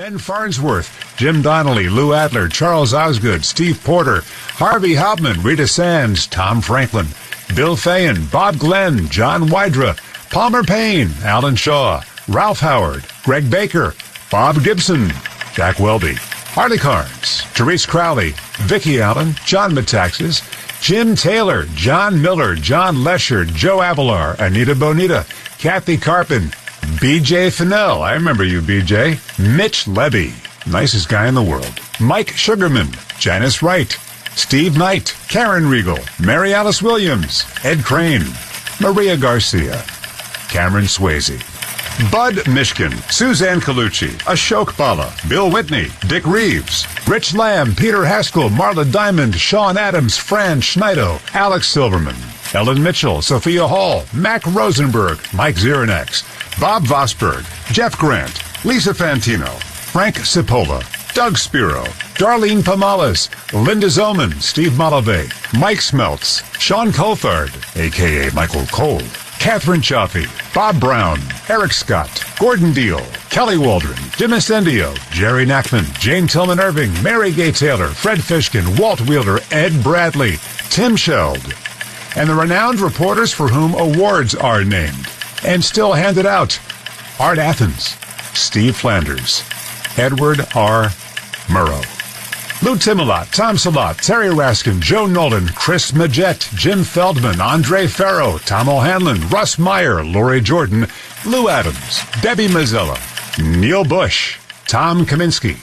Ben Farnsworth, Jim Donnelly, Lou Adler, Charles Osgood, Steve Porter, Harvey Hauptman, Rita Sands, Tom Franklin, Bill Fayen, Bob Glenn, John Wydra, Palmer Payne, Alan Shaw, Ralph Howard, Greg Baker, Bob Gibson, Jack Welby, Harley Carnes, Therese Crowley, Vicki Allen, John Metaxas, Jim Taylor, John Miller, John Lesher, Joe Avalar, Anita Bonita, Kathy Carpin, B.J. Fennell, I remember you, B.J., Mitch Levy, nicest guy in the world, Mike Sugarman, Janice Wright, Steve Knight, Karen Riegel, Mary Alice Williams, Ed Crane, Maria Garcia, Cameron Swayze, Bud Mishkin, Suzanne Colucci, Ashok Bala, Bill Whitney, Dick Reeves, Rich Lamb, Peter Haskell, Marla Diamond, Sean Adams, Fran Schneido, Alex Silverman, Ellen Mitchell, Sophia Hall, Mac Rosenberg, Mike Ziranex, Bob Vosberg, Jeff Grant, Lisa Fantino, Frank Cipolla, Doug Spiro, Darlene Pomales, Linda Zoman, Steve Malave, Mike Smeltz, Sean Coulthard, a.k.a. Michael Cole, Catherine Chaffee, Bob Brown, Eric Scott, Gordon Deal, Kelly Waldron, Jim Incendio, Jerry Knackman, Jane Tillman Irving, Mary Gay Taylor, Fred Fishkin, Walt Wheeler, Ed Bradley, Tim Sheld, and the renowned reporters for whom awards are named and still handed out. Art Athens, Steve Flanders, Edward R. Murrow, Lou Timolot, Tom Salat, Terry Raskin, Joe Nolan, Chris Majette, Jim Feldman, Andre Farrow, Tom O'Hanlon, Russ Meyer, Lori Jordan, Lou Adams, Debbie Mazzella, Neil Bush, Tom Kaminsky,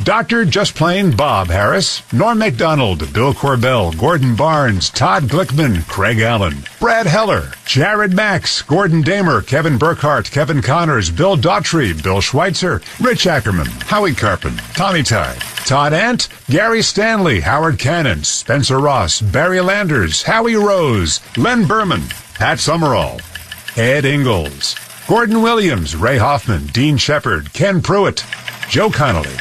Dr. Just Plain Bob Harris, Norm MacDonald, Bill Corbell, Gordon Barnes, Todd Glickman, Craig Allen, Brad Heller, Jared Max, Gordon Damer, Kevin Burkhart, Kevin Connors, Bill Daughtry, Bill Schweitzer, Rich Ackerman, Howie Carpin, Tommy Tide, Todd Ant, Gary Stanley, Howard Cannon, Spencer Ross, Barry Landers, Howie Rose, Len Berman, Pat Summerall, Ed Ingalls, Gordon Williams, Ray Hoffman, Dean Shepard, Ken Pruitt, Joe Connolly,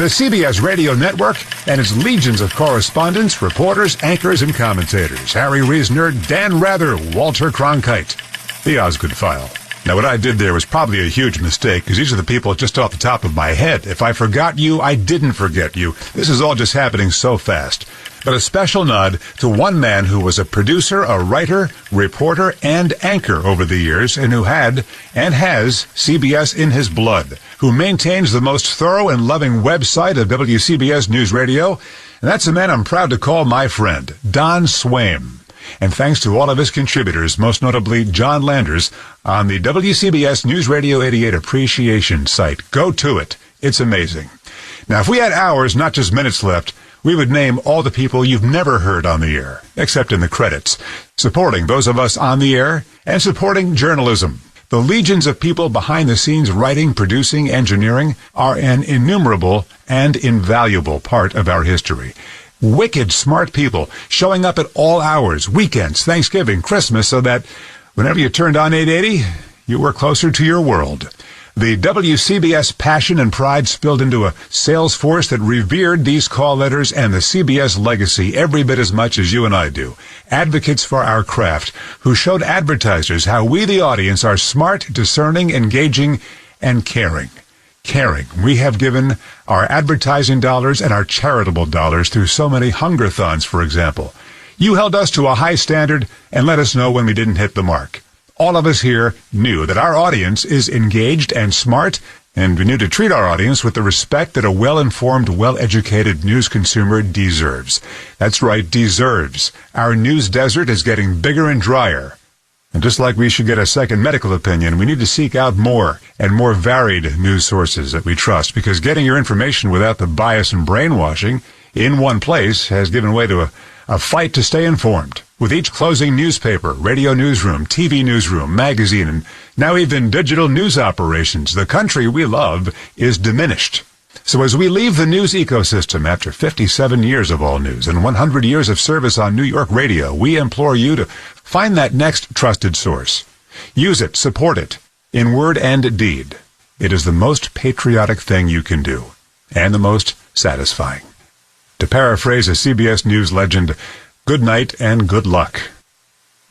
the CBS Radio Network and its legions of correspondents, reporters, anchors, and commentators. Harry Reisner, Dan Rather, Walter Cronkite. The Osgood File. Now, what I did there was probably a huge mistake, because these are the people just off the top of my head. If I forgot you, I didn't forget you. This is all just happening so fast. But a special nod to one man who was a producer, a writer, reporter, and anchor over the years, and who had and has CBS in his blood, who maintains the most thorough and loving website of WCBS Newsradio, and that's a man I'm proud to call my friend, Don Swaim. And thanks to all of his contributors, most notably John Landers, on the WCBS Newsradio 88 Appreciation site. Go to it. It's amazing. Now, if we had hours, not just minutes left, we would name all the people you've never heard on the air, except in the credits, supporting those of us on the air and supporting journalism. The legions of people behind the scenes writing, producing, engineering are an innumerable and invaluable part of our history. Wicked smart people showing up at all hours, weekends, Thanksgiving, Christmas, so that whenever you turned on 880, you were closer to your world. The WCBS passion and pride spilled into a sales force that revered these call letters and the CBS legacy every bit as much as you and I do. Advocates for our craft who showed advertisers how we, the audience, are smart, discerning, engaging, and caring. Caring. We have given our advertising dollars and our charitable dollars through so many hungerthons, for example. You held us to a high standard and let us know when we didn't hit the mark. All of us here knew that our audience is engaged and smart, and we knew to treat our audience with the respect that a well-informed, well-educated news consumer deserves. That's right, deserves. Our news desert is getting bigger and drier. And just like we should get a second medical opinion, we need to seek out more and more varied news sources that we trust, because getting your information without the bias and brainwashing in one place has given way to a fight to stay informed. With each closing newspaper, radio newsroom, TV newsroom, magazine, and now even digital news operations, the country we love is diminished. So as we leave the news ecosystem after 57 years of all news and 100 years of service on New York radio, we implore you to find that next trusted source. Use it, support it, in word and deed. It is the most patriotic thing you can do, and the most satisfying. To paraphrase a CBS News legend, good night and good luck.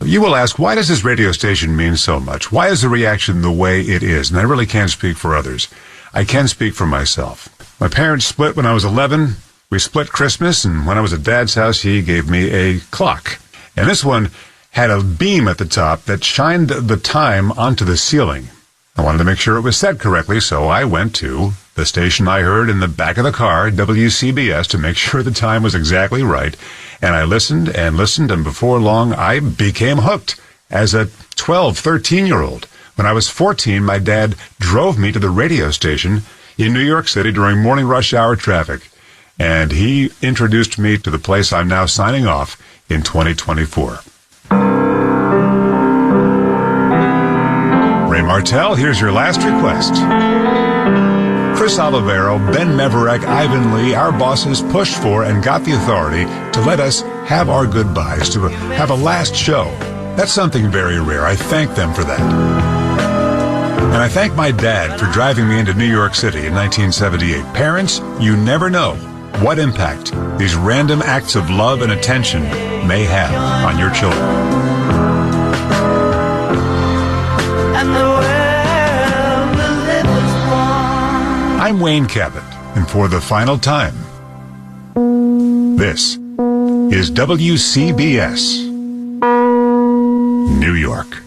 You will ask, why does this radio station mean so much? Why is the reaction the way it is? And I really can't speak for others. I can speak for myself. My parents split when I was 11. We split Christmas, and when I was at Dad's house, he gave me a clock. And this one had a beam at the top that shined the time onto the ceiling. I wanted to make sure it was set correctly, so I went to the station I heard in the back of the car, WCBS, to make sure the time was exactly right. And I listened, and before long, I became hooked as a 12, 13-year-old. When I was 14, my dad drove me to the radio station in New York City during morning rush hour traffic. And he introduced me to the place I'm now signing off in 2024. Ray Martell, here's your last request. Chris Olivero, Ben Meverek, Ivan Lee, our bosses pushed for and got the authority to let us have our goodbyes, to have a last show. That's something very rare. I thank them for that. And I thank my dad for driving me into New York City in 1978. Parents, you never know what impact these random acts of love and attention may have on your children. I'm Wayne Cabot, and for the final time, this is WCBS New York.